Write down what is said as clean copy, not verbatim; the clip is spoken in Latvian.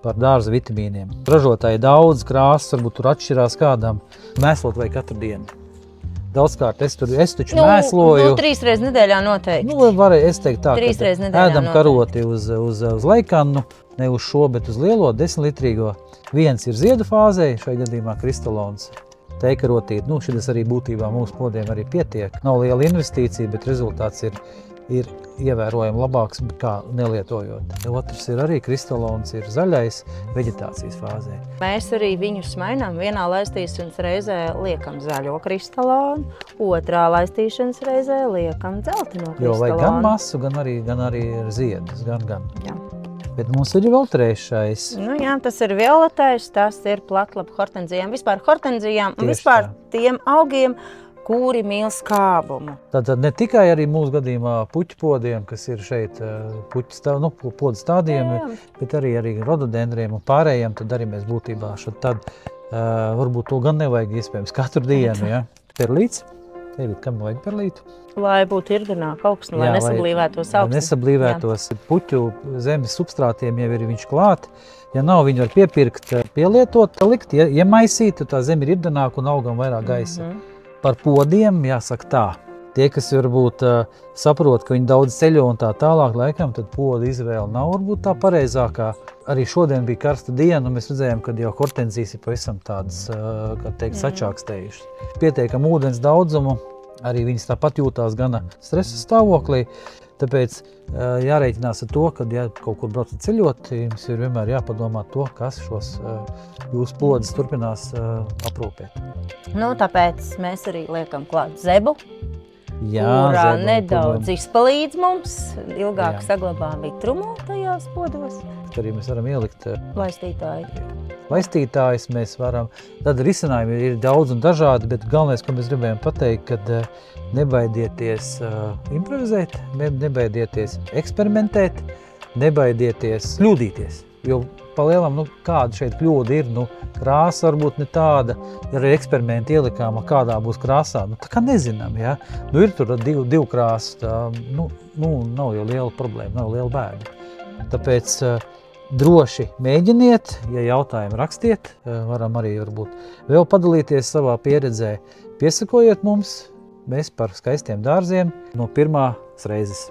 par dārza vitamīniem. Ražotāji daudz krāsas, varbūt tur atšķirās kādam. Mēslot vai katru dienu. Daudzkārt es taču mēsloju. 3 reizes nedēļā noteikti. Es teiktu tā, 3 reizes nedēļā ēdam karoti uz laikannu, ne uz šo, bet uz lielo 10-litrīgo. Viens ir ziedu fāzē, šai gadījumā kristalons. Teikarotīt, šis arī būtībā mūsu podiem arī pietiek. Nav liela investīcija, bet rezultāts ir ievērojami labāks, kā nelietojot. Otrs ir arī kristalons, ir zaļais veģetācijas fāzē. Mēs arī viņus mainām. Vienā laistīšanas reizē liekam zaļo kristalonu, otrā laistīšanas reizē liekam dzelteno kristalonu. Jo vajag gan masu, gan arī ziedus, gan. Jā. Bet mums ir vēl trešais. Jā, tas ir violetais, tas ir platlapa hortenzijām. Vispār hortenzijām un vispār tiem augiem, kuri mīl skābumu. Tātad ne tikai arī mūsu gadījumā puķu podiem, kas ir šeit podu stādījumi, bet arī rododendriem un pārējiem, tad arī mēs būtībā varbūt to gan nevajag iespējams katru dienu. Ja? Perlīts. Kam vajag perlītu? Lai būtu irdenāk augsni, lai nesablīvētos augsni. Nesablīvētos puķu zemes substrātiem jau ir viņš klāt. Ja nav, viņu var piepirkt, pielietot, likt, iemaisīt, tā zeme ir irdenāk un augam vairāk gaisa. Par podiem jāsaka tā. Tie, kas varbūt saprot, ka viņi daudz ceļo un tā tālāk laikam, tad poda izvēle nav varbūt tā pareizākā. Arī šodien bija karsta diena, un mēs redzējām, ka jau hortenzijas ir pavisam tādas, sačākstējušas. Pietiekam ūdens daudzumu, arī viņas tāpat jūtās gana stresa stāvoklī. Tāpēc jārēķinās ar to, ka, ja kaut kur braucat ceļot, jums ir vienmēr jāpadomā to, kas šos jūsu podus turpinās aprūpēt. Tāpēc mēs arī liekam klāt zebu, kurā nedaudz izpalīdz mums, ilgāk saglabā mitrumu tajās podos. Arī mēs varam ielikt laistītājus mēs varam. Tad risinājumi ir daudz un dažādi, bet galvenais, ko mēs gribējām pateikt, kad nebaidieties improvizēt, nebaidieties eksperimentēt, nebaidieties kļūdīties. Jo palielam, kāda šeit kļūda ir, krāsa varbūt ne tāda, ja arī eksperimenti ielikām, kādā būs krāsā, tā kā nezinām, ja? Ir tur divu krāsu, nav jau liela problēma, nav liela bēda. Tāpēc droši mēģiniet, ja jautājumi rakstiet, varam arī varbūt vēl padalīties savā pieredzē. Piesakojiet mums, mēs par skaistiem dārziem no pirmās reizes.